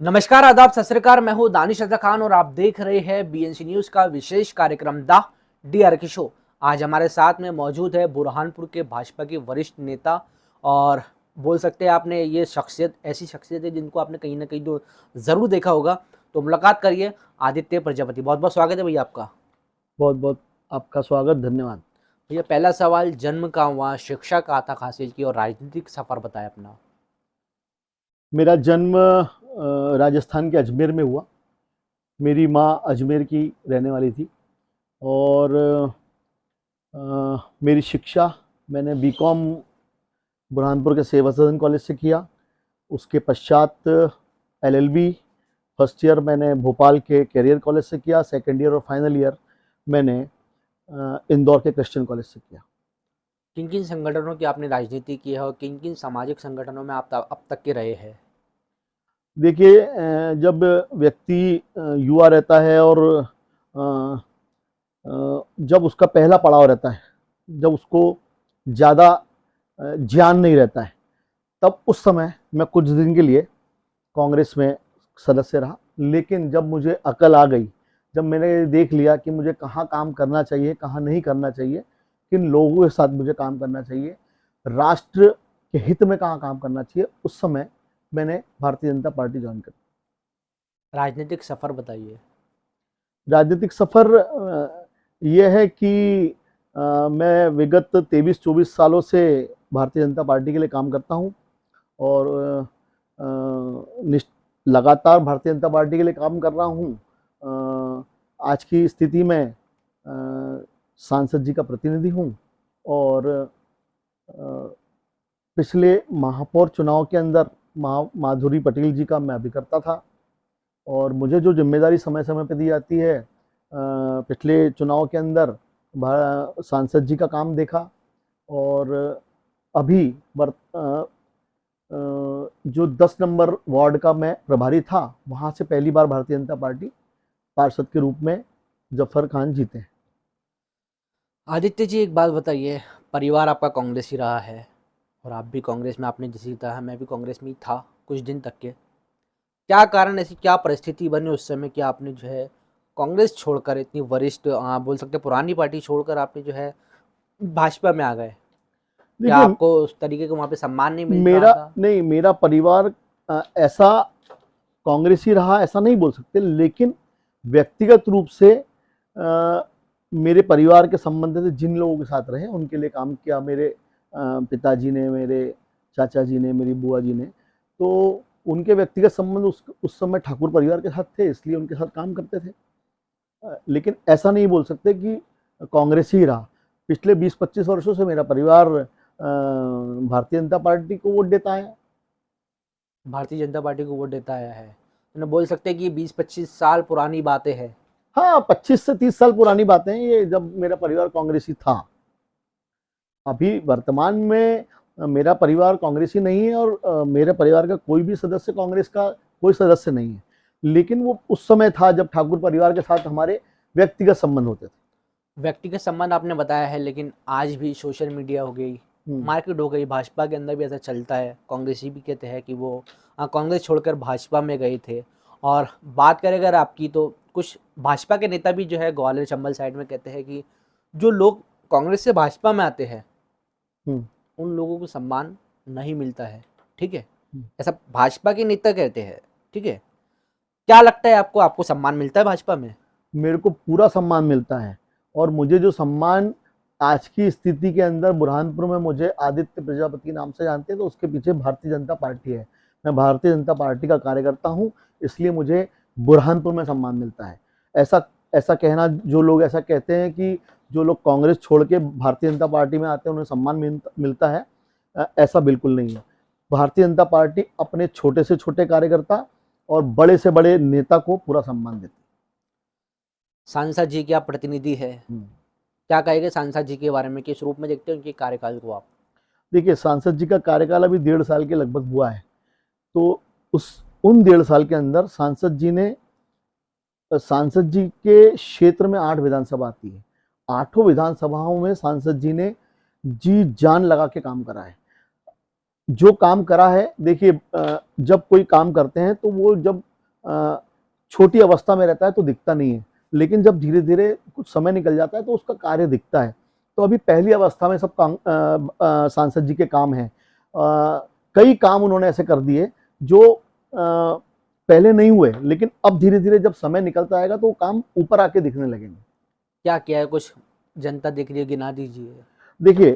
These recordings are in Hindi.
नमस्कार, आदाब, सत श्री अकाल। मैं हूं दानिश रज़ा खान और आप देख रहे हैं बीएनसी न्यूज का विशेष कार्यक्रम द डीआरके शो। आज हमारे साथ में मौजूद है बुरहानपुर के भाजपा के वरिष्ठ नेता और बोल सकते हैं आपने ये शख्सियत ऐसी शख्सियत है जिनको आपने कहीं ना कहीं तो ज़रूर देखा होगा। तो मुलाकात करिए आदित्य प्रजापति। बहुत बहुत स्वागत है भैया आपका। बहुत बहुत आपका स्वागत, धन्यवाद। भैया पहला सवाल, जन्म कहाँ हुआ, शिक्षा कहाँ तक हासिल की और राजनीतिक सफ़र बताएं अपना। मेरा जन्म राजस्थान के अजमेर में हुआ। मेरी माँ अजमेर की रहने वाली थी और मेरी शिक्षा मैंने बीकॉम बुरहानपुर के सेवा सदन कॉलेज से किया। उसके पश्चात एलएलबी फर्स्ट ईयर मैंने भोपाल के कैरियर कॉलेज से किया। सेकेंड ईयर और फाइनल ईयर मैंने इंदौर के क्रिश्चियन कॉलेज से किया। किन किन संगठनों की आपने राजनीति की है और किन किन सामाजिक संगठनों में आप अब तक के रहे हैं। देखिए, जब व्यक्ति युवा रहता है और जब उसका पहला पड़ाव रहता है, जब उसको ज़्यादा ज्ञान नहीं रहता है, तब उस समय मैं कुछ दिन के लिए कांग्रेस में सदस्य रहा। लेकिन जब मुझे अकल आ गई, जब मैंने देख लिया कि मुझे कहाँ काम करना चाहिए, कहाँ नहीं करना चाहिए, किन लोगों के साथ मुझे काम करना चाहिए, राष्ट्र के हित में कहाँ काम करना चाहिए, उस समय मैंने भारतीय जनता पार्टी ज्वाइन कर। राजनीतिक सफ़र बताइए। राजनीतिक सफ़र ये है कि मैं विगत 23-24 सालों से भारतीय जनता पार्टी के लिए काम करता हूँ और लगातार भारतीय जनता पार्टी के लिए काम कर रहा हूँ। आज की स्थिति में सांसद जी का प्रतिनिधि हूँ और पिछले महापौर चुनाव के अंदर माधुरी पटेल जी का मैं अभिकर्ता था और मुझे जो जिम्मेदारी समय समय पर दी जाती है, पिछले चुनाव के अंदर सांसद जी का काम देखा और अभी जो 10 नंबर वार्ड का मैं प्रभारी था, वहाँ से पहली बार भारतीय जनता पार्टी पार्षद के रूप में जफर खान जीते। आदित्य जी एक बात बताइए, परिवार आपका कांग्रेस ही रहा है और आप भी कांग्रेस में, आपने जैसे कहा मैं भी कांग्रेस में ही था कुछ दिन तक के। क्या कारण, ऐसी क्या परिस्थिति बनी उस समय कि आपने जो है कांग्रेस छोड़कर, इतनी वरिष्ठ बोल सकते हैं पुरानी पार्टी छोड़कर आपने जो है भाजपा में आ गए। क्या देखिए, आपको उस तरीके का वहाँ पे सम्मान नहीं मिल रहा मेरा था। नहीं, मेरा परिवार ऐसा कांग्रेस ही रहा ऐसा नहीं बोल सकते, लेकिन व्यक्तिगत रूप से मेरे परिवार के संबंध से जिन लोगों के साथ रहे उनके लिए काम किया। मेरे पिताजी ने, मेरे चाचा जी ने, मेरी बुआ जी ने, तो उनके व्यक्तिगत संबंध उस समय ठाकुर परिवार के साथ थे, इसलिए उनके साथ काम करते थे। लेकिन ऐसा नहीं बोल सकते कि कांग्रेस ही रहा। पिछले 20-25 वर्षों से मेरा परिवार भारतीय जनता पार्टी को वोट देता है। भारतीय जनता पार्टी को वोट देता आया है, तो बोल सकते हैं कि ये 20-25 साल पुरानी बातें हैं। हाँ, 25 से 30 साल पुरानी बातें हैं ये, जब मेरा परिवार कांग्रेसी था। अभी वर्तमान में मेरा परिवार कांग्रेसी नहीं है और मेरे परिवार का कोई भी सदस्य कांग्रेस का कोई सदस्य नहीं है। लेकिन वो उस समय था जब ठाकुर परिवार के साथ हमारे व्यक्तिगत संबंध होते थे। व्यक्तिगत संबंध आपने बताया है, लेकिन आज भी सोशल मीडिया हो गई, हम्म। मार्केट हो गई, भाजपा के अंदर भी ऐसा चलता है। कांग्रेसी भी कहते हैं कि वो कांग्रेस छोड़कर भाजपा में गए थे। और बात करें अगर आपकी, तो कुछ भाजपा के नेता भी जो है ग्वालियर चंबल साइड में कहते हैं कि जो लोग कांग्रेस से भाजपा में आते हैं हम्म। उन लोगों को सम्मान नहीं मिलता है। ठीक है, हम्म। ऐसा भाजपा के नेता कहते हैं। ठीक है, क्या लगता है आपको, आपको सम्मान मिलता है भाजपा में। मेरे को पूरा सम्मान मिलता है और मुझे जो सम्मान आज की स्थिति के अंदर बुरहानपुर में मुझे आदित्य प्रजापति नाम से जानते हैं, तो उसके पीछे भारतीय जनता पार्टी है। मैं भारतीय जनता पार्टी का कार्यकर्ता हूँ, इसलिए मुझे बुरहानपुर में सम्मान मिलता है। ऐसा ऐसा कहना, जो लोग ऐसा कहते हैं कि जो लोग कांग्रेस छोड़ के भारतीय जनता पार्टी में आते हैं उन्हें सम्मान मिलता है, ऐसा बिल्कुल नहीं है। भारतीय जनता पार्टी अपने छोटे से छोटे कार्यकर्ता और बड़े से बड़े नेता को पूरा सम्मान देती सांसद जी क्या प्रतिनिधि है, है। क्या कहेंगे सांसद जी के बारे में, किस रूप में देखते हैं उनके कार्यकाल को आप। देखिए, सांसद जी का कार्यकाल अभी 1.5 साल के लगभग हुआ है। तो उस उन 1.5 साल के अंदर सांसद जी के क्षेत्र में 8 विधानसभा आती है। 8 विधानसभाओं में सांसद जी ने जी जान लगा के काम करा है। जो काम करा है, देखिए जब कोई काम करते हैं तो वो जब अ, छोटी अवस्था में रहता है तो दिखता नहीं है, लेकिन जब धीरे धीरे कुछ समय निकल जाता है तो उसका कार्य दिखता है। तो अभी पहली अवस्था में सब काम सांसद जी के काम हैं। कई काम उन्होंने ऐसे कर दिए जो पहले नहीं हुए, लेकिन अब धीरे धीरे जब समय निकलता आएगा तो वो काम ऊपर आके दिखने लगेंगे। क्या किया है, कुछ जनता देख रही है, गिना दीजिए। देखिए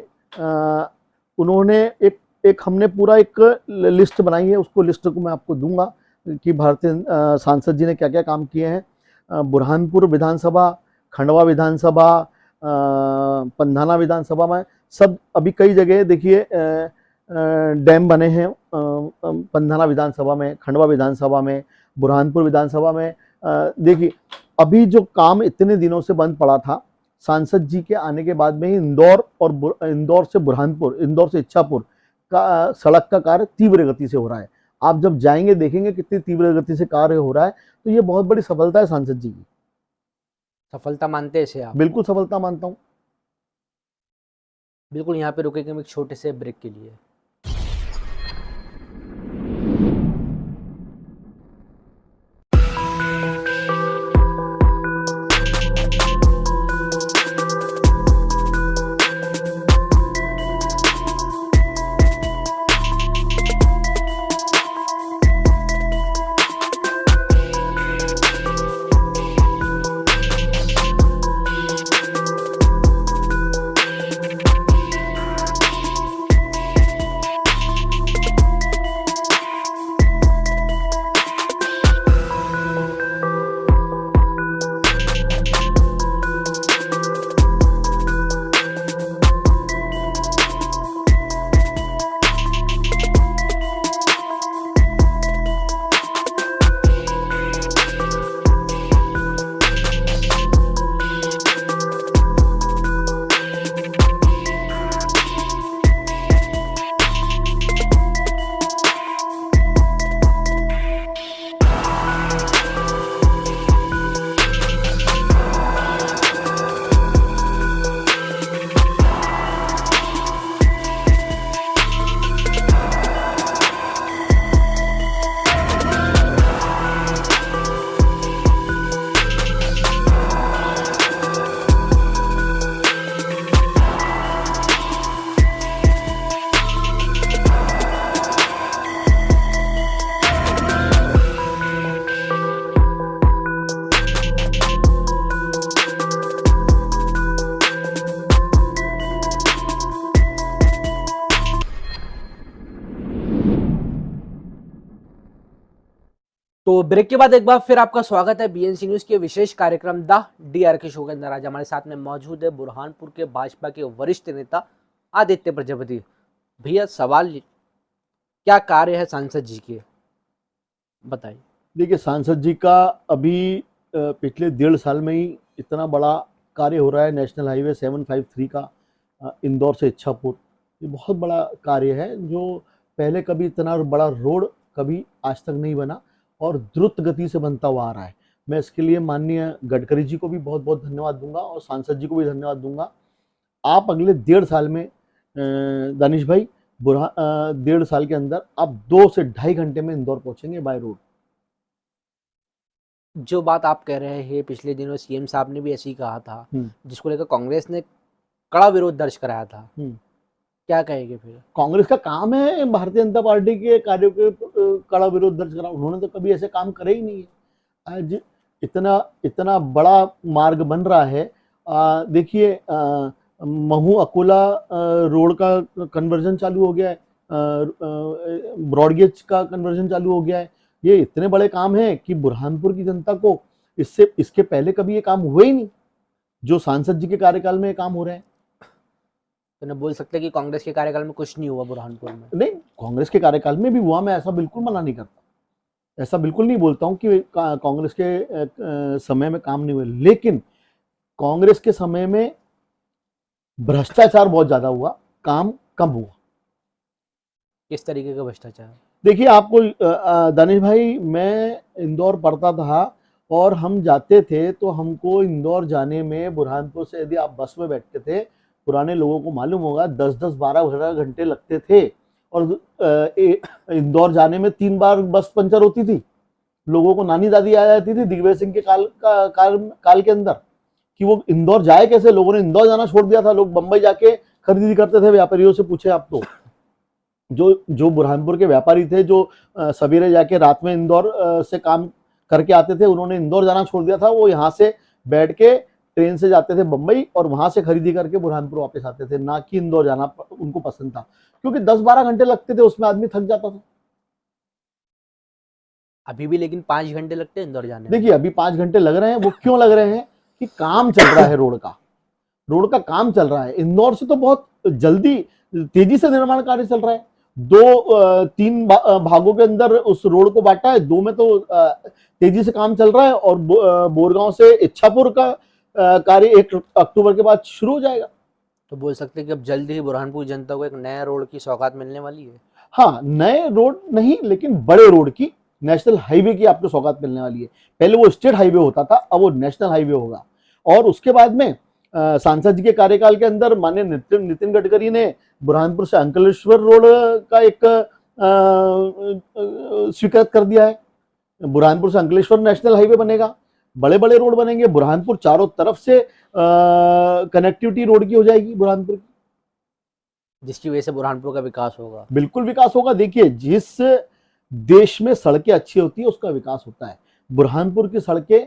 उन्होंने एक एक हमने पूरा एक लिस्ट बनाई है, उसको लिस्ट को मैं आपको दूंगा कि भारतीय सांसद जी ने क्या क्या काम किए हैं। बुरहानपुर विधानसभा, खंडवा विधानसभा, पंधाना विधानसभा में सब अभी कई जगह देखिए डैम बने हैं, पंधाना विधानसभा में, खंडवा विधानसभा में, बुरहानपुर विधानसभा में। देखिए अभी जो काम इतने दिनों से बंद पड़ा था, सांसद जी के आने के बाद में ही इंदौर और इंदौर से बुरहानपुर, इंदौर से इच्छापुर का सड़क का कार्य तीव्र गति से हो रहा है। आप जब जाएंगे देखेंगे कितनी तीव्र गति से कार्य हो रहा है, तो ये बहुत बड़ी सफलता है सांसद जी की। सफलता मानते हैं इसे आप? बिल्कुल सफलता मानता हूँ। बिल्कुल, यहाँ पे रुकेंगे हम एक छोटे से ब्रेक के लिए। तो ब्रेक के बाद एक बार फिर आपका स्वागत है बीएनसी न्यूज के विशेष कार्यक्रम द डीआरके शो के अंदर। आज हमारे साथ में मौजूद है बुरहानपुर के भाजपा के वरिष्ठ नेता आदित्य प्रजापति। भैया, सवाल क्या कार्य है सांसद जी के, बताइए। देखिए सांसद जी का अभी पिछले 1.5 साल में ही इतना बड़ा कार्य हो रहा है। नेशनल हाईवे 753 का इंदौर से इच्छापुर, ये बहुत बड़ा कार्य है जो पहले कभी इतना बड़ा रोड कभी आज तक नहीं बना और द्रुत गति से बनता हुआ आ रहा है। मैं इसके लिए माननीय गडकरी जी को भी बहुत बहुत धन्यवाद दूंगा और सांसद जी को भी धन्यवाद दूंगा। आप अगले 1.5 साल में दानिश भाई, 1.5 साल के अंदर आप 2 से 2.5 घंटे में इंदौर पहुंचेंगे बाय रोड। जो बात आप कह रहे हैं, पिछले दिनों सीएम साहब ने भी ऐसे ही कहा था, जिसको लेकर कांग्रेस ने कड़ा विरोध दर्ज कराया था। क्या कहेंगे फिर? कांग्रेस का काम है भारतीय जनता पार्टी के कार्यों के कड़ा विरोध दर्ज करा। उन्होंने तो कभी ऐसे काम करे ही नहीं है। आज इतना इतना बड़ा मार्ग बन रहा है। देखिए महू अकोला रोड का कन्वर्जन चालू हो गया है, ब्रॉडगेज का कन्वर्जन चालू हो गया है। ये इतने बड़े काम हैं कि बुरहानपुर की जनता को इसके पहले कभी ये काम हुए ही नहीं, जो सांसद जी के कार्यकाल में ये काम हो रहे हैं। तो न बोल सकते कि कांग्रेस के कार्यकाल में कुछ नहीं हुआ बुरहानपुर में? नहीं, कांग्रेस के कार्यकाल में भी हुआ, मैं ऐसा बिल्कुल मना नहीं करता, ऐसा बिल्कुल नहीं बोलता हूं कि कांग्रेस के समय में काम नहीं हुए, लेकिन कांग्रेस के समय में भ्रष्टाचार बहुत ज्यादा हुआ, काम कम हुआ। किस तरीके का भ्रष्टाचार? देखिए आपको दानिश भाई, मैं इंदौर पढ़ता था और हम जाते थे तो हमको इंदौर जाने में बुरहानपुर से यदि आप बस में बैठते थे, पुराने लोगों को मालूम होगा 10-10, 12-12 घंटे लगते थे। और इंदौर जाने में 3 बार बस पंचर होती थी। लोगों को नानी दादी आ जाती थी दिग्विजय सिंह के काल के अंदर कि वो इंदौर जाए कैसे। लोगों ने इंदौर जाना छोड़ दिया था, लोग बंबई जाके खरीदी करते थे। व्यापारियों से पूछे आप तो, जो जो बुरहानपुर के व्यापारी थे, जो सवेरे जाके रात में इंदौर से काम करके आते थे, उन्होंने इंदौर जाना छोड़ दिया था। वो यहाँ से बैठ के ट्रेन से जाते थे बंबई और वहां से खरीदी करके बुरहानपुर वापस आते थे, ना कि इंदौर जाना उनको पसंद था, क्योंकि 10-12 घंटे लगते थे, उसमें आदमी थक जाता था। अभी भी लेकिन 5 घंटे लगते हैं इंदौर जाने में। देखिए अभी 5 घंटे लग रहे हैं, वो क्यों लग रहे हैं कि काम चल रहा है, रोड का काम चल रहा है। इंदौर से तो बहुत जल्दी तेजी से निर्माण कार्य चल रहा है। 2-3 भागों के अंदर उस रोड को बांटा है, 2 में तो तेजी से काम चल रहा है और बोरगांव से इच्छापुर का कार्य 1 अक्टूबर के बाद शुरू हो जाएगा। तो बोल सकते हैं कि अब जल्द ही बुरहानपुर जनता को एक नया रोड की सौगात मिलने वाली है। हाँ, नए रोड नहीं लेकिन बड़े रोड की, नेशनल हाईवे की आपको सौगात मिलने वाली है। पहले वो स्टेट हाईवे होता था, अब वो नेशनल हाईवे होगा। और उसके बाद में सांसद जी के कार्यकाल के अंदर माननीय नितिन गडकरी ने बुरहानपुर से अंकलेश्वर रोड का एक स्वीकृत कर दिया है। बुरहानपुर से अंकलेश्वर नेशनल हाईवे बनेगा, बड़े बड़े रोड बनेंगे। बुरहानपुर चारों तरफ से कनेक्टिविटी रोड की हो जाएगी बुरहानपुर की, जिसकी वजह से बुरहानपुर का विकास होगा। बिल्कुल विकास होगा। देखिए जिस देश में सड़कें अच्छी होती है उसका विकास होता है। बुरहानपुर की सड़कें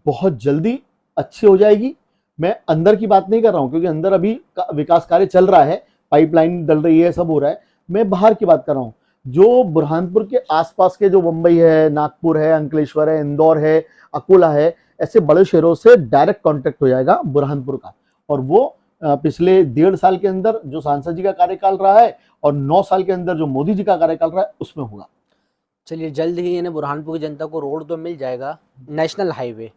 बहुत जल्दी अच्छी हो जाएगी। मैं अंदर की बात नहीं कर रहा हूं, क्योंकि अंदर अभी विकास कार्य चल रहा है, पाइपलाइन डल रही है, सब हो रहा है। मैं बाहर की बात कर रहा हूं। जो बुरहानपुर के आसपास के, जो मुंबई है, नागपुर है, अंकलेश्वर है, इंदौर है, अकोला है, ऐसे बड़े शहरों से डायरेक्ट कॉन्टेक्ट हो जाएगा बुरहानपुर का। और वो पिछले 1.5 साल के अंदर जो सांसद जी का कार्यकाल रहा है और 9 साल के अंदर जो मोदी जी का कार्यकाल रहा है उसमें होगा। चलिए, जल्द ही इन्हें बुरहानपुर की जनता को रोड तो मिल जाएगा, नेशनल हाईवे।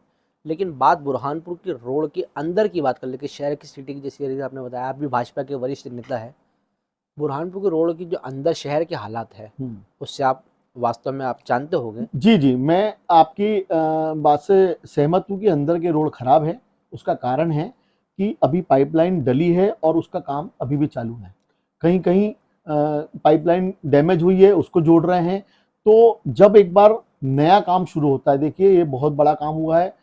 लेकिन बात बुरहानपुर की रोड के अंदर की बात कर ले कि शहर की सिटी की, जैसे आपने बताया, आप भी भाजपा के वरिष्ठ नेता है। बुरहानपुर के रोड की जो अंदर शहर के हालात है, उससे आप वास्तव में आप जानते होंगे। जी जी, मैं आपकी बात से सहमत हूँ कि अंदर के रोड खराब है। उसका कारण है कि अभी पाइपलाइन डली है और उसका काम अभी भी चालू है। कहीं कहीं पाइपलाइन डैमेज हुई है, उसको जोड़ रहे हैं। तो जब एक बार नया काम शुरू होता है, देखिए ये बहुत बड़ा काम हुआ है,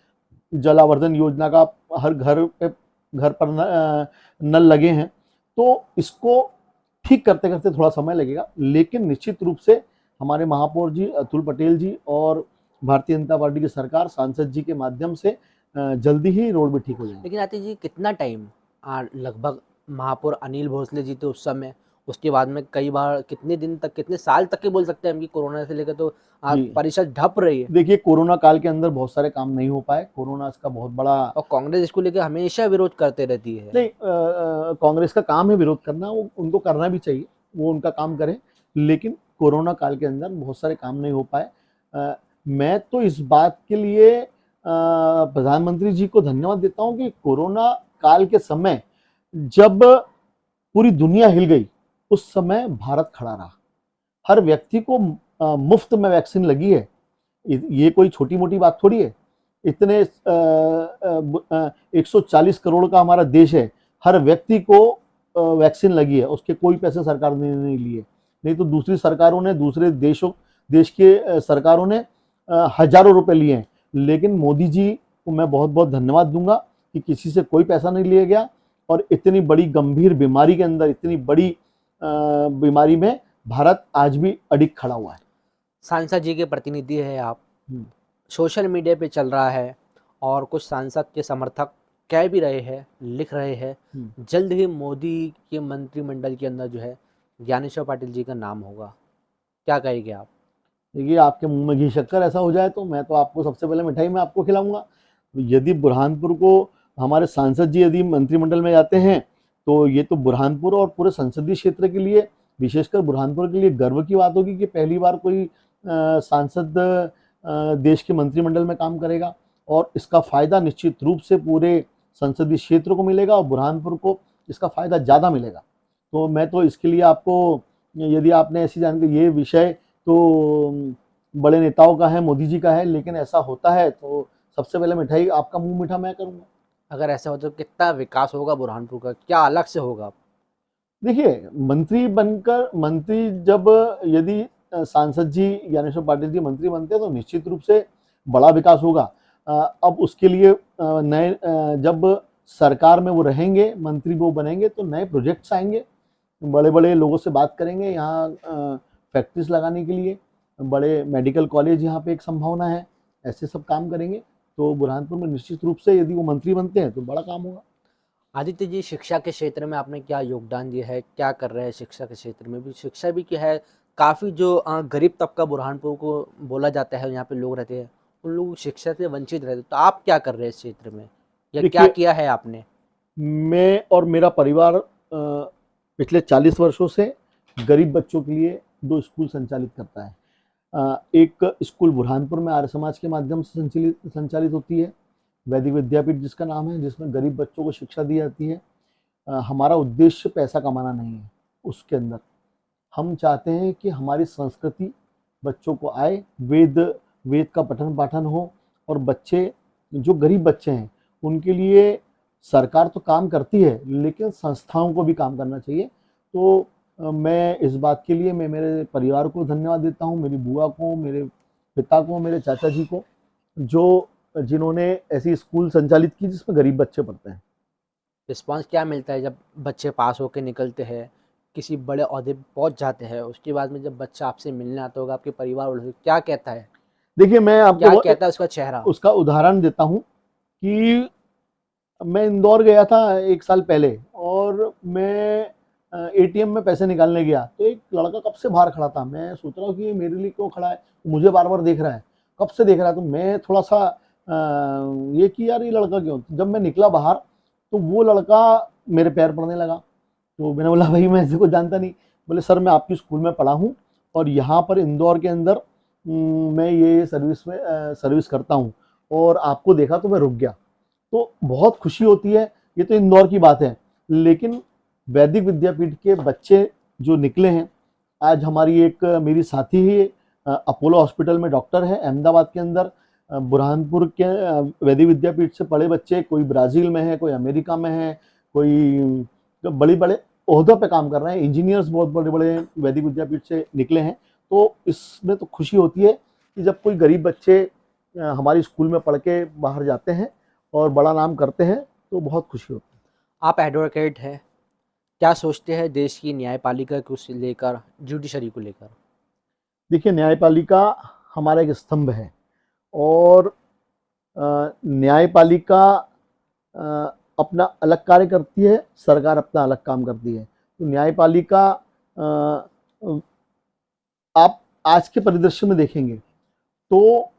जल आवर्धन योजना का, हर घर पर नल लगे हैं। तो इसको ठीक करते करते थोड़ा समय लगेगा, लेकिन निश्चित रूप से हमारे महापौर जी अतुल पटेल जी और भारतीय जनता पार्टी की सरकार सांसद जी के माध्यम से जल्दी ही रोड भी ठीक हो जाएंगे। लेकिन आती जी, कितना टाइम लगभग महापौर अनिल भोसले जी थे उस समय, उसके बाद में कई बार कितने दिन तक, कितने साल तक के बोल सकते हैं हम कि कोरोना से लेकर तो आज जी। परिषद ढप रही है। देखिए कोरोना काल के अंदर बहुत सारे काम नहीं हो पाए, कोरोना इसका बहुत बड़ा। और कांग्रेस इसको लेकर हमेशा विरोध करते रहती है। नहीं, कांग्रेस का काम है विरोध करना, वो उनको करना भी चाहिए, वो उनका काम करें। लेकिन कोरोना काल के अंदर बहुत सारे काम नहीं हो पाए। मैं तो इस बात के लिए प्रधानमंत्री जी को धन्यवाद देता हूं कि कोरोना काल के समय जब पूरी दुनिया हिल गई, उस समय भारत खड़ा रहा। हर व्यक्ति को मुफ्त में वैक्सीन लगी है। ये कोई छोटी मोटी बात थोड़ी है। इतने 140 करोड़ का हमारा देश है, हर व्यक्ति को वैक्सीन लगी है, उसके कोई पैसे सरकार ने नहीं लिए। नहीं तो दूसरी सरकारों ने, दूसरे देश के सरकारों ने हजारों रुपए लिए हैं। लेकिन मोदी जी को मैं बहुत बहुत धन्यवाद दूंगा कि किसी से कोई पैसा नहीं लिया गया और इतनी बड़ी गंभीर बीमारी के अंदर, इतनी बड़ी बीमारी में भारत आज भी अडिग खड़ा हुआ है। सांसद जी के प्रतिनिधि है आप, सोशल मीडिया पे चल रहा है और कुछ सांसद के समर्थक कह भी रहे हैं, लिख रहे हैं, जल्द ही मोदी के मंत्रिमंडल के अंदर जो है ज्ञानेश्वर पाटिल जी का नाम होगा। क्या कहेंगे आप? देखिए आपके मुंह में घी शक्कर ऐसा हो जाए तो मैं तो आपको सबसे पहले मिठाई में आपको खिलाऊंगा। यदि बुरहानपुर को हमारे सांसद जी यदि मंत्रिमंडल में जाते हैं तो ये तो बुरहानपुर और पूरे संसदीय क्षेत्र के लिए, विशेषकर बुरहानपुर के लिए गर्व की बात होगी कि पहली बार कोई सांसद देश के मंत्रिमंडल में काम करेगा। और इसका फायदा निश्चित रूप से पूरे संसदीय क्षेत्र को मिलेगा और बुरहानपुर को इसका फायदा ज़्यादा मिलेगा। तो मैं तो इसके लिए आपको, यदि आपने ऐसी जानकारी, ये विषय तो बड़े नेताओं का है, मोदी जी का है, लेकिन ऐसा होता है तो सबसे पहले मिठाई आपका मुंह मीठा मैं करूँगा। अगर ऐसा हो तो कितना विकास होगा बुरहानपुर का, क्या अलग से होगा? देखिए, मंत्री जब यदि सांसद जी ज्ञानेश्वर पाटिल जी मंत्री बनते हैं तो निश्चित रूप से बड़ा विकास होगा। अब उसके लिए जब सरकार में वो रहेंगे, मंत्री वो बनेंगे तो नए प्रोजेक्ट्स आएंगे, बड़े बड़े लोगों से बात करेंगे यहाँ फैक्ट्रीज लगाने के लिए, बड़े मेडिकल कॉलेज यहाँ पे एक संभावना है, ऐसे सब काम करेंगे। तो बुरहानपुर में निश्चित रूप से यदि वो मंत्री बनते हैं तो बड़ा काम होगा। आदित्य जी, शिक्षा के क्षेत्र में आपने क्या योगदान दिया है, क्या कर रहे हैं शिक्षा के क्षेत्र में भी? शिक्षा भी क्या है, काफ़ी जो गरीब तबका बुरहानपुर को बोला जाता है, यहाँ पे लोग रहते हैं, उन लोग शिक्षा से वंचित रहते हैं, तो आप क्या कर रहे हैं इस क्षेत्र में, या क्या देखिए, किया है आपने? मैं और मेरा परिवार पिछले 40 वर्षों से गरीब बच्चों के लिए 2 स्कूल संचालित करता है। एक स्कूल बुरहानपुर में आर्य समाज के माध्यम से संचालित होती है, वैदिक विद्यापीठ जिसका नाम है, जिसमें गरीब बच्चों को शिक्षा दी जाती है। हमारा उद्देश्य पैसा कमाना नहीं है उसके अंदर। हम चाहते हैं कि हमारी संस्कृति बच्चों को आए, वेद का पठन पाठन हो, और बच्चे जो गरीब बच्चे हैं उनके लिए सरकार तो काम करती है लेकिन संस्थाओं को भी काम करना चाहिए। तो मैं इस बात के लिए मैं मेरे परिवार को धन्यवाद देता हूँ, मेरी बुआ को, मेरे पिता को, मेरे चाचा जी को, जो जिन्होंने ऐसी स्कूल संचालित की जिसमें गरीब बच्चे पढ़ते हैं। रिस्पॉन्स क्या मिलता है जब बच्चे पास होकर निकलते हैं, किसी बड़े ओहदे पे पहुँच जाते हैं, उसके बाद में जब बच्चा आपसे मिलने आता होगा, आपके परिवार वालों से क्या कहता है? देखिए, मैं आपको क्या कहता है उसका चेहरा? उसका उदाहरण देता हूँ कि मैं इंदौर गया था 1 साल पहले, और मैं एटीएम में पैसे निकालने गया तो एक लड़का कब से बाहर खड़ा था। मैं सोच रहा हूँ कि मेरे लिए क्यों खड़ा है, मुझे बार बार देख रहा है, कब से देख रहा है। तो मैं थोड़ा सा ये कि यार ये लड़का क्यों। जब मैं निकला बाहर तो वो लड़का मेरे पैर पड़ने लगा। तो मैंने बोला भाई मैं इसको जानता नहीं। बोले सर मैं आपकी स्कूल में पढ़ा हूँ और यहाँ पर इंदौर के अंदर मैं ये सर्विस करता हूँ, और आपको देखा तो मैं रुक गया। तो बहुत खुशी होती है। ये तो इंदौर की बात है, लेकिन वैदिक विद्यापीठ के बच्चे जो निकले हैं, आज हमारी एक मेरी साथी ही अपोलो हॉस्पिटल में डॉक्टर है अहमदाबाद के अंदर। बुरहानपुर के वैदिक विद्यापीठ से पढ़े बच्चे कोई ब्राज़ील में है, कोई अमेरिका में है, कोई बड़ी बड़े ओहदों पे काम कर रहे हैं। इंजीनियर्स बहुत बड़े बड़े वैदिक विद्यापीठ से निकले हैं। तो इसमें तो खुशी होती है कि जब कोई गरीब बच्चे हमारी स्कूल में पढ़ के बाहर जाते हैं और बड़ा नाम करते हैं तो बहुत खुशी होती है। आप एडवोकेट हैं, क्या सोचते हैं देश की न्यायपालिका को लेकर, जुडिशरी को लेकर? देखिए, न्यायपालिका हमारा एक स्तंभ है, और न्यायपालिका अपना अलग कार्य करती है, सरकार अपना अलग काम करती है। तो न्यायपालिका आप आज के परिदृश्य में देखेंगे तो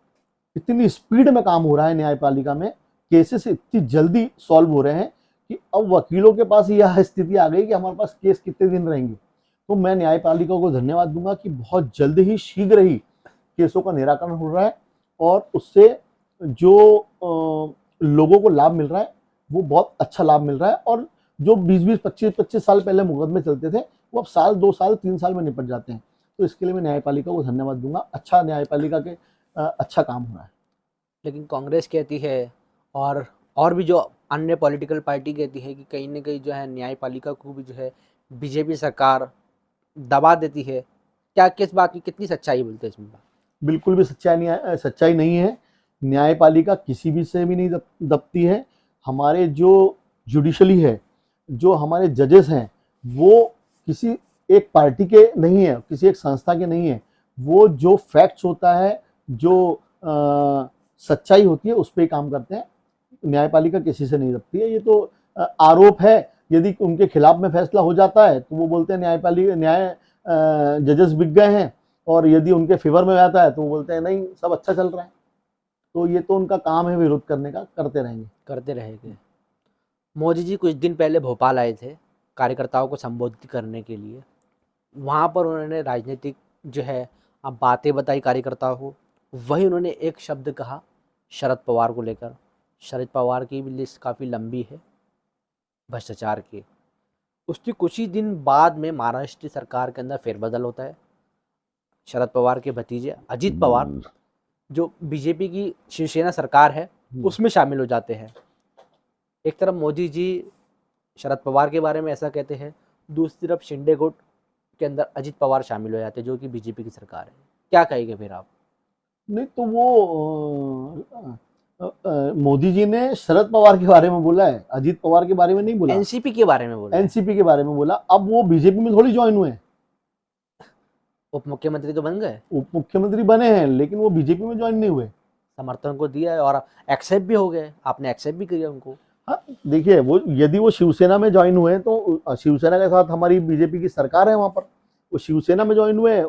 इतनी स्पीड में काम हो रहा है न्यायपालिका में, केसेस इतनी जल्दी सॉल्व हो रहे हैं कि अब वकीलों के पास यह स्थिति आ गई कि हमारे पास केस कितने दिन रहेंगे। तो मैं न्यायपालिका को धन्यवाद दूंगा कि बहुत जल्द ही, शीघ्र ही केसों का निराकरण हो रहा है, और उससे जो लोगों को लाभ मिल रहा है वो बहुत अच्छा लाभ मिल रहा है। और जो 20-20, 25-25 साल पहले मुकदमे चलते थे वो अब साल, 2 साल, 3 साल में निपट जाते हैं। तो इसके लिए मैं न्यायपालिका को धन्यवाद दूंगा। अच्छा, न्यायपालिका के अच्छा काम हो रहा है। लेकिन कांग्रेस कहती है, और भी जो अन्य पॉलिटिकल पार्टी कहती है कि कहीं न कहीं जो है न्यायपालिका को भी जो है बीजेपी सरकार दबा देती है। क्या किस बात की कितनी सच्चाई बोलते हैं इसमें? बिल्कुल भी सच्चाई नहीं है। न्यायपालिका किसी भी से भी नहीं दबती है। हमारे जो जुडिशली है, जो हमारे जजेस हैं, वो किसी एक पार्टी के नहीं है, किसी एक संस्था के नहीं है। वो जो फैक्ट्स होता है, जो सच्चाई होती है उस पर ही काम करते हैं। न्यायपालिका किसी से नहीं दबती है। ये तो आरोप है। यदि उनके खिलाफ में फैसला हो जाता है तो वो बोलते हैं जजेस बिक गए हैं, और यदि उनके फेवर में आता है तो वो बोलते हैं नहीं, सब अच्छा चल रहा है। तो ये तो उनका काम है विरोध करने का, करते रहेंगे। करते रहेंगे। मोदी जी कुछ दिन पहले भोपाल आए थे कार्यकर्ताओं को संबोधित करने के लिए। वहाँ पर उन्होंने राजनीतिक जो है अब बातें बताई कार्यकर्ताओं को। वही उन्होंने एक शब्द कहा शरद पवार को लेकर। शरद पवार की भी लिस्ट काफ़ी लंबी है भ्रष्टाचार की। उसके कुछ ही दिन बाद में महाराष्ट्र सरकार के अंदर फेरबदल होता है। शरद पवार के भतीजे अजित पवार, जो बीजेपी की शिवसेना सरकार है, उसमें शामिल हो जाते हैं। एक तरफ मोदी जी शरद पवार के बारे में ऐसा कहते हैं, दूसरी तरफ शिंदे गुट के अंदर अजित पवार शामिल हो जाते हैं जो कि बीजेपी की सरकार है। क्या कहेंगे फिर आप? नहीं तो वो मोदी जी ने शरद पवार के बारे में बोला है, अजीत पवार के बारे में नहीं बोला। एनसीपी के बारे में बोला है। एनसीपी के बारे में बोला। अब वो बीजेपी में थोड़ी ज्वाइन हुए हैं, उप मुख्यमंत्री तो बन गए, उप मुख्यमंत्री बने हैं, लेकिन वो बीजेपी में ज्वाइन नहीं हुए। समर्थन को दिया है और एक्सेप्ट भी हो गए, आपने एक्सेप्ट भी किया उनको। हाँ, देखिए वो यदि वो शिवसेना में ज्वाइन हुए हैं तो शिवसेना के साथ हमारी बीजेपी की सरकार है वहां पर, वो शिवसेना में ज्वाइन हुए हैं,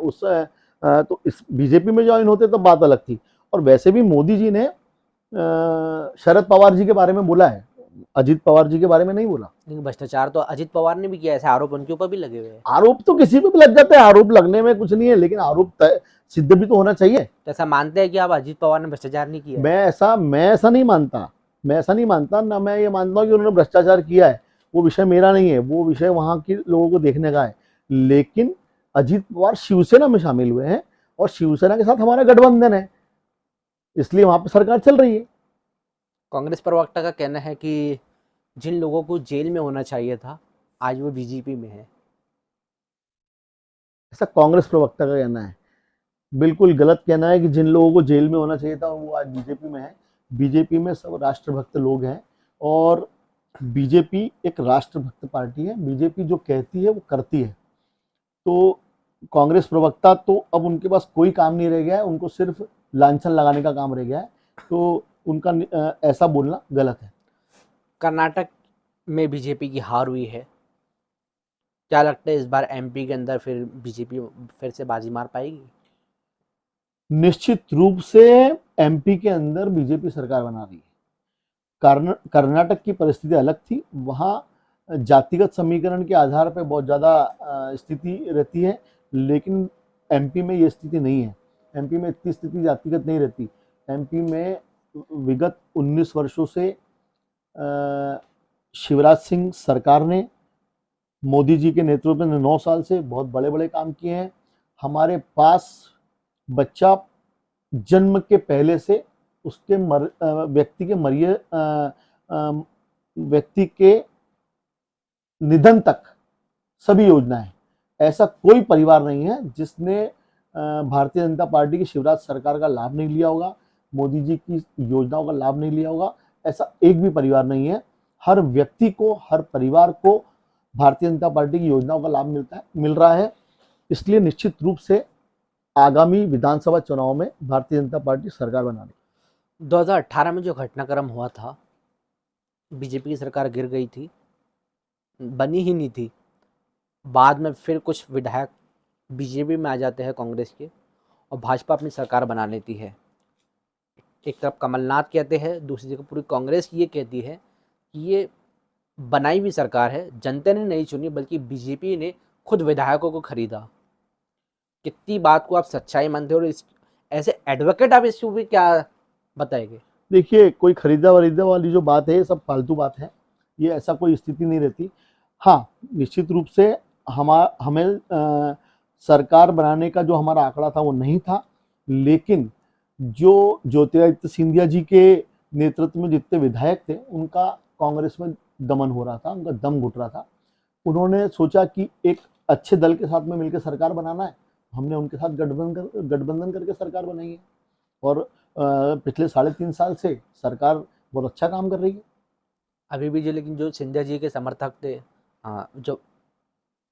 तो इस बीजेपी में ज्वाइन होते तो बात अलग थी। और वैसे भी मोदी जी ने शरद पवार जी के बारे में बोला है, अजीत पवार जी के बारे में नहीं बोला। लेकिन भ्रष्टाचार तो अजित पवार ने भी किया, ऐसे आरोप उनके ऊपर भी लगे हुए हैं। आरोप तो किसी पे भी लग जाते हैं, आरोप लगने में कुछ नहीं है, लेकिन आरोप सिद्ध भी तो होना चाहिए। तो ऐसा मानते हैं कि आप अजित पवार ने भ्रष्टाचार नहीं किया है? मैं ऐसा नहीं मानता, मैं ऐसा नहीं मानता ना, मैं ये मानता हूँ कि उन्होंने भ्रष्टाचार किया है। वो विषय मेरा नहीं है, वो विषय वहां के लोगों को देखने का है। लेकिन अजीत पवार शिवसेना में शामिल हुए हैं और शिवसेना के साथ हमारा गठबंधन है, इसलिए वहां पर सरकार चल रही है। कांग्रेस प्रवक्ता का कहना है कि जिन लोगों को जेल में होना चाहिए था आज वो बीजेपी में है। ऐसा कांग्रेस प्रवक्ता का कहना है, बिल्कुल गलत कहना है कि जिन लोगों को जेल में होना चाहिए था वो आज बीजेपी में है। बीजेपी में सब राष्ट्रभक्त लोग हैं और बीजेपी एक राष्ट्रभक्त पार्टी है। बीजेपी जो कहती है वो करती है। तो कांग्रेस प्रवक्ता तो अब उनके पास कोई काम नहीं रह गया है, उनको सिर्फ लांछन लगाने का काम रह गया है। तो उनका ऐसा बोलना गलत है। कर्नाटक में बीजेपी की हार हुई है, क्या लगता है इस बार एमपी के अंदर फिर बीजेपी फिर से बाजी मार पाएगी? निश्चित रूप से एमपी के अंदर बीजेपी सरकार बना रही है। कर्नाटक की परिस्थिति अलग थी, वहाँ जातिगत समीकरण के आधार पर बहुत ज़्यादा स्थिति रहती है, लेकिन एमपी में ये स्थिति नहीं है। एमपी में इतनी स्थिति जातिगत नहीं रहती। एमपी में विगत 19 वर्षों से शिवराज सिंह सरकार ने, मोदी जी के नेतृत्व में 9 साल से बहुत बड़े बड़े काम किए हैं। हमारे पास बच्चा जन्म के पहले से उसके व्यक्ति के निधन तक सभी योजनाएं। ऐसा कोई परिवार नहीं है जिसने भारतीय जनता पार्टी की शिवराज सरकार का लाभ नहीं लिया होगा, मोदी जी की योजनाओं का लाभ नहीं लिया होगा। ऐसा एक भी परिवार नहीं है। हर व्यक्ति को, हर परिवार को भारतीय जनता पार्टी की योजनाओं का लाभ मिल रहा है। इसलिए निश्चित रूप से आगामी विधानसभा चुनाव में भारतीय जनता पार्टी सरकार बनाने। 2018 में जो घटनाक्रम हुआ था, बीजेपी की सरकार गिर गई थी, बनी ही नहीं थी। बाद में फिर कुछ विधायक बीजेपी में आ जाते हैं कांग्रेस के और भाजपा अपनी सरकार बना लेती है। एक तरफ कमलनाथ कहते हैं, दूसरी जगह पूरी कांग्रेस ये कहती है कि ये बनाई हुई सरकार है, जनता ने नहीं चुनी बल्कि बीजेपी ने खुद विधायकों को खरीदा। कितनी बात को आप सच्चाई मानते हो और इस ऐसे एडवोकेट आप इसको भी क्या बताएंगे? देखिए, कोई खरीदा वरीदा वाली जो बात है ये सब फालतू बात है, ये ऐसा कोई स्थिति नहीं रहती। हाँ, निश्चित रूप से हमें सरकार बनाने का जो हमारा आंकड़ा था वो नहीं था, लेकिन जो ज्योतिरादित्य सिंधिया जी के नेतृत्व में जितने विधायक थे उनका कांग्रेस में दमन हो रहा था, उनका दम घुट रहा था। उन्होंने सोचा कि एक अच्छे दल के साथ में मिलकर सरकार बनाना है, हमने उनके साथ गठबंधन करके सरकार बनाई है और पिछले 3.5 साल से सरकार बहुत अच्छा काम कर रही है। अभी भी जो लेकिन जो सिंधिया जी के समर्थक थे, जो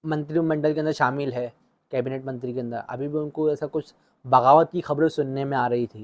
मंत्रिमंडल के अंदर शामिल है, कैबिनेट मंत्री के अंदर, अभी भी उनको ऐसा कुछ बगावत की खबरें सुनने में आ रही थी।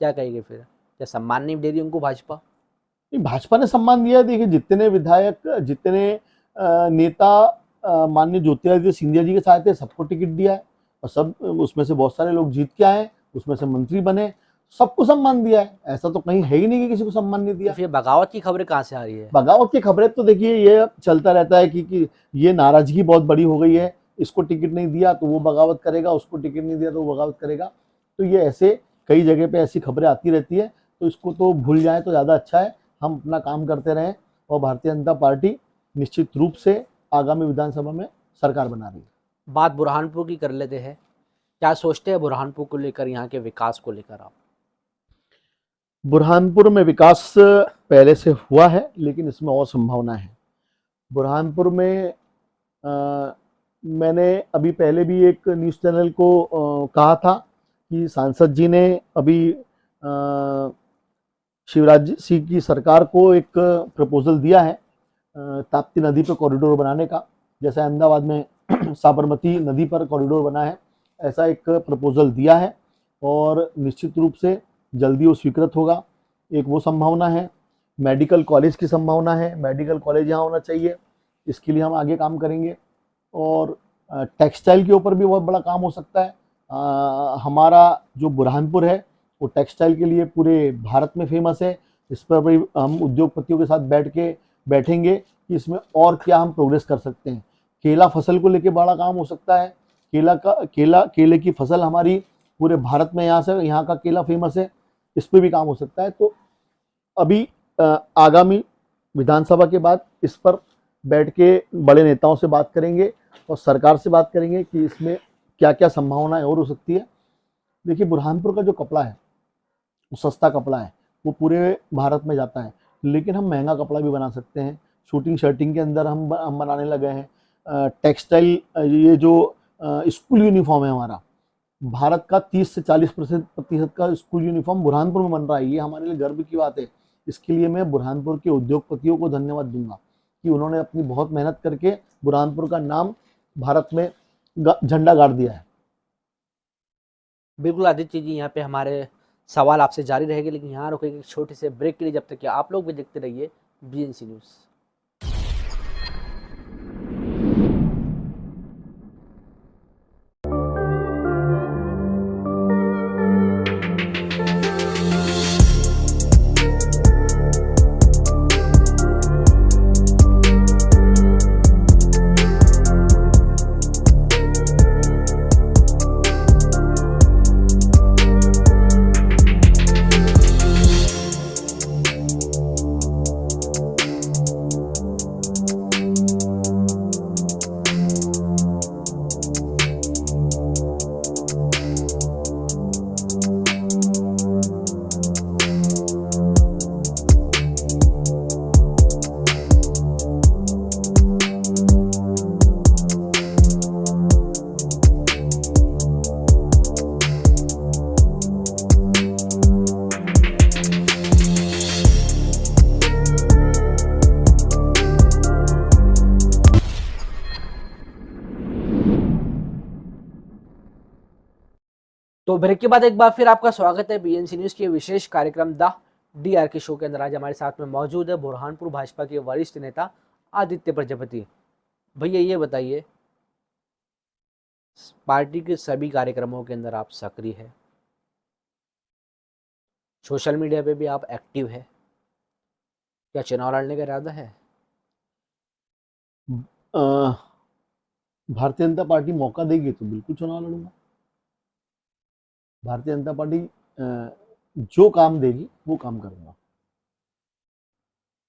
क्या कहेंगे फिर? क्या सम्मान नहीं दे रही उनको भाजपा? नहीं, भाजपा ने सम्मान दिया है। देखिए, जितने विधायक, जितने नेता माननीय ज्योतिरादित्य सिंधिया जी के साथ थे, सबको टिकट दिया है और सब उसमें से बहुत सारे लोग जीत के आए, उसमें से मंत्री बने, सबको सम्मान दिया है। ऐसा तो कहीं है ही नहीं कि किसी को सम्मान नहीं दिया। तो फिर बगावत की खबरें कहाँ से आ रही है? बगावत की खबरें तो देखिए ये चलता रहता है कि ये नाराजगी बहुत बड़ी हो गई है, इसको टिकट नहीं दिया तो वो बगावत करेगा, उसको टिकट नहीं दिया तो वो बगावत करेगा। तो ये ऐसे कई जगह पे ऐसी खबरें आती रहती है, तो इसको तो भूल जाए तो ज़्यादा अच्छा है। हम अपना काम करते रहें और भारतीय जनता पार्टी निश्चित रूप से आगामी विधानसभा में सरकार बना रही है। बात बुरहानपुर की कर लेते हैं। क्या सोचते हैं बुरहानपुर को लेकर, यहाँ के विकास को लेकर आप? बुरहानपुर में विकास पहले से हुआ है, लेकिन इसमें और संभावना है। बुरहानपुर में मैंने अभी पहले भी एक न्यूज़ चैनल को कहा था कि सांसद जी ने अभी शिवराज सिंह की सरकार को एक प्रपोजल दिया है ताप्ती नदी पर कॉरिडोर बनाने का। जैसे अहमदाबाद में साबरमती नदी पर कॉरिडोर बना है, ऐसा एक प्रपोजल दिया है और निश्चित रूप से जल्दी वो स्वीकृत होगा। एक वो संभावना है। मेडिकल कॉलेज की संभावना है, मेडिकल कॉलेज यहाँ होना चाहिए, इसके लिए हम आगे काम करेंगे। और टेक्सटाइल के ऊपर भी बहुत बड़ा काम हो सकता है। हमारा जो बुरहानपुर है वो टेक्सटाइल के लिए पूरे भारत में फेमस है। इस पर भी हम उद्योगपतियों के साथ बैठेंगे कि इसमें और क्या हम प्रोग्रेस कर सकते हैं। केला फसल को लेके बड़ा काम हो सकता है। केले की फसल हमारी पूरे भारत में यहाँ का केला फेमस है, इस पर भी काम हो सकता है। तो अभी आगामी विधानसभा के बाद इस पर बैठ के बड़े नेताओं से बात करेंगे और सरकार से बात करेंगे कि इसमें क्या क्या संभावनाएं और हो सकती है। देखिए, बुरहानपुर का जो कपड़ा है वो सस्ता कपड़ा है, वो पूरे भारत में जाता है, लेकिन हम महंगा कपड़ा भी बना सकते हैं। शूटिंग शर्टिंग के अंदर हम बनाने लगे हैं। टेक्सटाइल, ये जो स्कूल यूनिफॉर्म है हमारा, भारत का 30 से 40% का स्कूल यूनिफॉर्म बुरहानपुर में बन रहा है। ये हमारे लिए गर्व की बात है। इसके लिए मैं बुरहानपुर के उद्योगपतियों को धन्यवाद दूंगा कि उन्होंने अपनी बहुत मेहनत करके बुरहानपुर का नाम भारत में झंडा गाड़ दिया है। बिल्कुल आदित्य जी, यहाँ पे हमारे सवाल आपसे जारी रहेंगे, लेकिन यहाँ रुकेंगे एक छोटे से ब्रेक के लिए। जब तक कि आप लोग भी देखते रहिए बीएनसी न्यूज़। तो ब्रेक के बाद एक बार फिर आपका स्वागत है बीएनसी न्यूज़ के विशेष कार्यक्रम द डीआर के शो के अंदर। आज हमारे साथ में मौजूद है बुरहानपुर भाजपा के वरिष्ठ नेता आदित्य प्रजापति। भैया ये बताइए, पार्टी के सभी कार्यक्रमों के अंदर आप सक्रिय है, सोशल मीडिया पे भी आप एक्टिव है, क्या चुनाव लड़ने का इरादा है? भारतीय जनता पार्टी मौका देगी तो बिल्कुल चुनाव लड़ूंगा। भारतीय जनता पार्टी जो काम देगी वो काम करूंगा।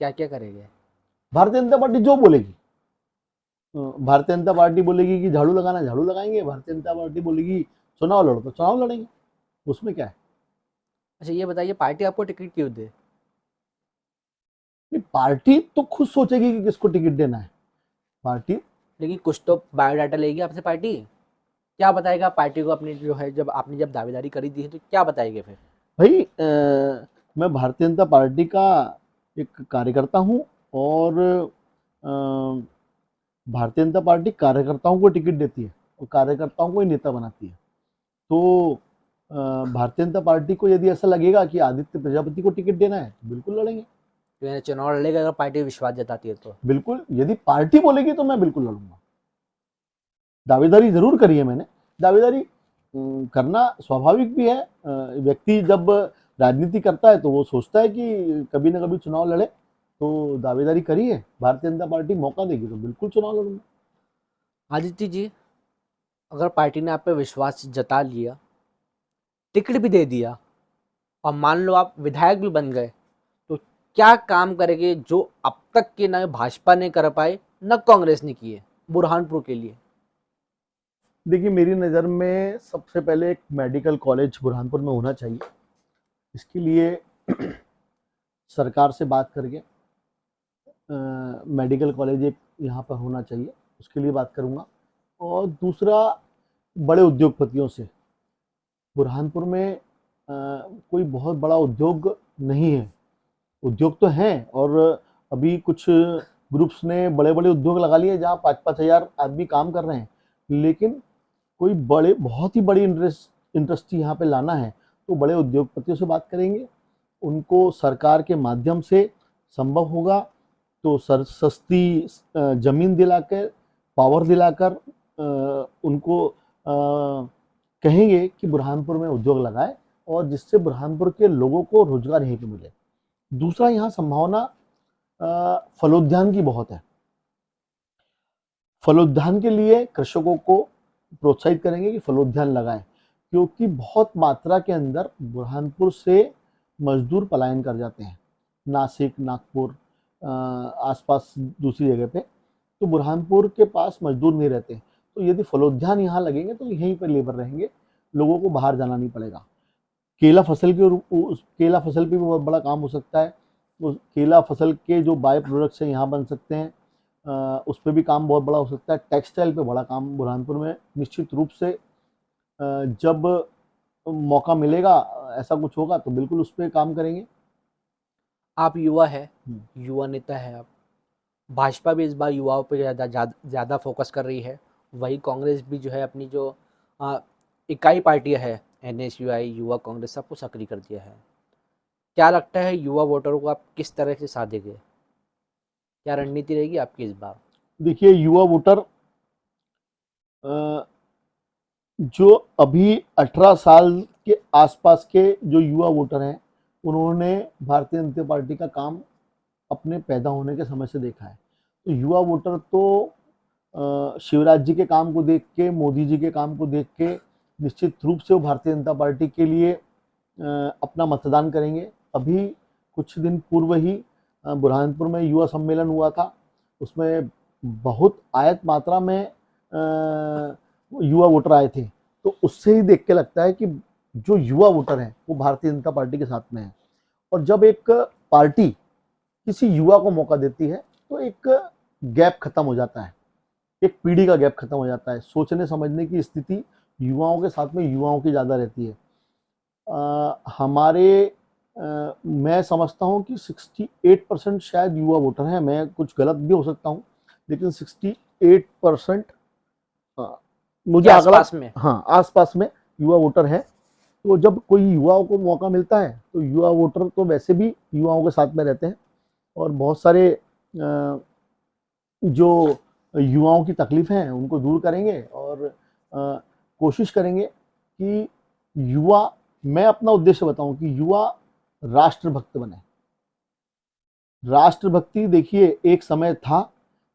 क्या क्या करेंगे? भारतीय जनता पार्टी जो बोलेगी, भारतीय जनता पार्टी बोलेगी कि झाड़ू लगाना, झाड़ू लगाएंगे। भारतीय जनता पार्टी बोलेगी चुनाव लड़ो तो चुनाव लड़ेंगे, उसमें क्या है। अच्छा ये बताइए, पार्टी आपको टिकट क्यों दे? पार्टी तो खुद सोचेगी कि किसको टिकट देना है। पार्टी, लेकिन कुछ तो बायोडाटा लेगी आपसे पार्टी। क्या बताएगा पार्टी को अपनी जो है, जब आपने जब दावेदारी करी दी है तो क्या बताएंगे फिर? भाई मैं भारतीय जनता पार्टी का एक कार्यकर्ता हूँ और भारतीय जनता पार्टी कार्यकर्ताओं को टिकट देती है और कार्यकर्ताओं को ही नेता बनाती है। तो भारतीय जनता पार्टी को यदि ऐसा लगेगा कि आदित्य प्रजापति को टिकट देना है तो बिल्कुल लड़ेंगे। तो यानी चुनाव लड़ेगा अगर पार्टी विश्वास जताती है तो? बिल्कुल, यदि पार्टी बोलेगी तो मैं बिल्कुल लड़ूंगा। दावेदारी जरूर करी है मैंने। दावेदारी करना स्वाभाविक भी है। व्यक्ति जब राजनीति करता है तो वो सोचता है कि कभी ना कभी चुनाव लड़े, तो दावेदारी करी है। भारतीय जनता पार्टी मौका देगी तो बिल्कुल चुनाव लड़ूंगा। आदित्य जी, अगर पार्टी ने आप पे विश्वास जता लिया, टिकट भी दे दिया और मान लो आप विधायक भी बन गए, तो क्या काम करेंगे जो अब तक के न भाजपा ने कर पाए न कांग्रेस ने किए बुरहानपुर के लिए? देखिए, मेरी नज़र में सबसे पहले एक मेडिकल कॉलेज बुरहानपुर में होना चाहिए। इसके लिए सरकार से बात करके मेडिकल कॉलेज एक यहाँ पर होना चाहिए। उसके लिए बात करूँगा। और दूसरा, बड़े उद्योगपतियों से। बुरहानपुर में कोई बहुत बड़ा उद्योग नहीं है। उद्योग तो हैं, और अभी कुछ ग्रुप्स ने बड़े-बड़े उद्योग लगा लिए जहाँ 5-5 हज़ार आदमी काम कर रहे हैं। लेकिन कोई बड़े बहुत ही बड़ी इंडस्ट्री यहाँ पे लाना है, तो बड़े उद्योगपतियों से बात करेंगे। उनको सरकार के माध्यम से संभव होगा तो सस्ती ज़मीन दिलाकर, पावर दिलाकर उनको कहेंगे कि बुरहानपुर में उद्योग लगाएँ, और जिससे बुरहानपुर के लोगों को रोज़गार यहीं पे मिले। दूसरा, यहाँ संभावना फलोद्यान की बहुत है। फलोद्यान के लिए कृषकों को प्रोत्साहित करेंगे कि फलोद्यान लगाएं, क्योंकि बहुत मात्रा के अंदर बुरहानपुर से मजदूर पलायन कर जाते हैं नासिक, नागपुर, आसपास दूसरी जगह पे। तो बुरहानपुर के पास मजदूर नहीं रहते, तो यदि फलोद्यान यहाँ लगेंगे तो यहीं पर लेबर रहेंगे, लोगों को बाहर जाना नहीं पड़ेगा। केला फसल केला फसल पे भी बहुत बड़ा काम हो सकता है। उस केला फसल के जो बाय प्रोडक्ट्स हैं यहाँ बन सकते हैं, उस पे भी काम बहुत बड़ा हो सकता है। टेक्सटाइल पे बड़ा काम बुरहानपुर में निश्चित रूप से जब मौका मिलेगा, ऐसा कुछ होगा तो बिल्कुल उस पे काम करेंगे। आप युवा है, युवा नेता है आप। भाजपा भी इस बार युवाओं पे ज़्यादा फोकस कर रही है। वही कांग्रेस भी जो है अपनी जो इकाई पार्टियां है, NSUI, युवा कांग्रेस, सबको सक्रिय कर दिया है। क्या लगता है युवा वोटरों को आप किस तरह से साधेंगे? क्या रणनीति रहेगी आपकी इस बार? देखिए, युवा वोटर जो अभी 18 साल के आसपास के जो युवा वोटर हैं, उन्होंने भारतीय जनता पार्टी का काम अपने पैदा होने के समय से देखा है। तो युवा वोटर तो शिवराज जी के काम को देख के, मोदी जी के काम को देख के निश्चित रूप से वो भारतीय जनता पार्टी के लिए अपना मतदान करेंगे। अभी कुछ दिन पूर्व ही बुरहानपुर में युवा सम्मेलन हुआ था, उसमें बहुत आयत मात्रा में युवा वोटर आए थे। तो उससे ही देख के लगता है कि जो युवा वोटर हैं वो भारतीय जनता पार्टी के साथ में है। और जब एक पार्टी किसी युवा को मौका देती है तो एक गैप खत्म हो जाता है, एक पीढ़ी का गैप खत्म हो जाता है। सोचने समझने की स्थिति युवाओं के साथ में युवाओं की ज़्यादा रहती है। मैं समझता हूँ कि 68% शायद युवा वोटर हैं, मैं कुछ गलत भी हो सकता हूँ, लेकिन 68% मुझे आंकड़ा, हाँ, आसपास में युवा वोटर है। तो जब कोई युवाओं को मौका मिलता है तो युवा वोटर तो वैसे भी युवाओं के साथ में रहते हैं, और बहुत सारे जो युवाओं की तकलीफ हैं उनको दूर करेंगे, और कोशिश करेंगे कि युवा, मैं अपना उद्देश्य बताऊं कि युवा राष्ट्रभक्त बने। राष्ट्रभक्ति, देखिए, एक समय था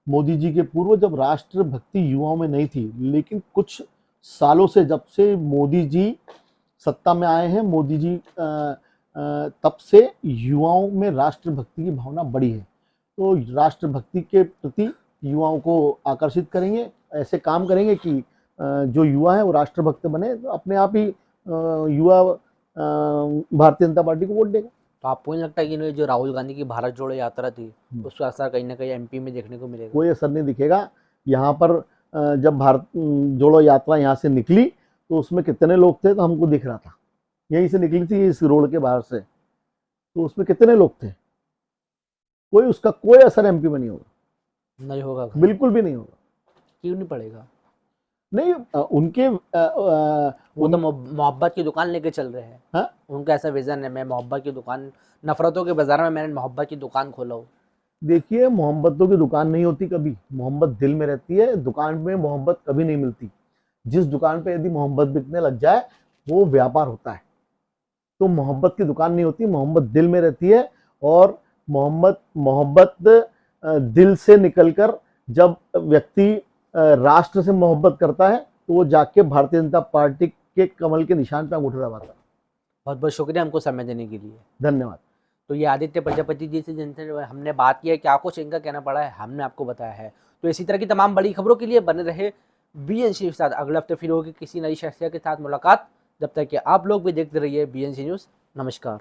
मोदी जी के पूर्व जब राष्ट्रभक्ति युवाओं में नहीं थी, लेकिन कुछ सालों से, जब से मोदी जी सत्ता में आए हैं, मोदी जी तब से युवाओं में राष्ट्रभक्ति की भावना बढ़ी है। तो राष्ट्रभक्ति के प्रति युवाओं को आकर्षित करेंगे, ऐसे काम करेंगे कि जो युवा है वो राष्ट्रभक्त बने, तो अपने आप ही युवा भारतीय जनता पार्टी को वोट देगा। तो आपको नहीं लगता कि जो राहुल गांधी की भारत जोड़ो यात्रा थी, उसका असर कहीं ना कहीं MP में देखने को मिलेगा? कोई असर नहीं दिखेगा। यहाँ पर जब भारत जोड़ो यात्रा यहाँ से निकली तो उसमें कितने लोग थे, तो हमको दिख रहा था, यहीं से निकली थी इस रोड के बाहर से, तो उसमें कितने लोग थे। उसका कोई असर MP में नहीं होगा, नहीं होगा, बिल्कुल भी नहीं होगा। क्यों नहीं पड़ेगा? नहीं, उनके वो तो मोहब्बत की दुकान लेके चल रहे हैं। हाँ? उनका ऐसा विजन है, मैं मोहब्बत की दुकान, नफरतों के बाजार में मैंने मोहब्बत की दुकान खोला हूँ। देखिए, मोहब्बतों की दुकान नहीं होती कभी, मोहब्बत दिल में रहती है, दुकान में मोहब्बत कभी नहीं मिलती। जिस दुकान पे यदि मोहब्बत बिकने लग जाए वो व्यापार होता है। तो मोहब्बत की दुकान नहीं होती, मोहब्बत दिल में रहती है। और मोहब्बत दिल से निकलकर जब व्यक्ति राष्ट्र से मोहब्बत करता है तो वो जाके भारतीय जनता पार्टी के कमल के निशान पे अंगूठा दबाता है। बहुत बहुत शुक्रिया हमको समय देने के लिए। धन्यवाद। तो ये आदित्य प्रजापति जी से जिनसे हमने बात की है, क्या कुछ इनका कहना पड़ा है हमने आपको बताया है। तो इसी तरह की तमाम बड़ी खबरों के लिए बने रहे BNC के साथ। अगले हफ्ते फिर होगी किसी नई शख्सियत के साथ मुलाकात। जब तक कि आप लोग भी देखते रहिए BNC न्यूज़। नमस्कार।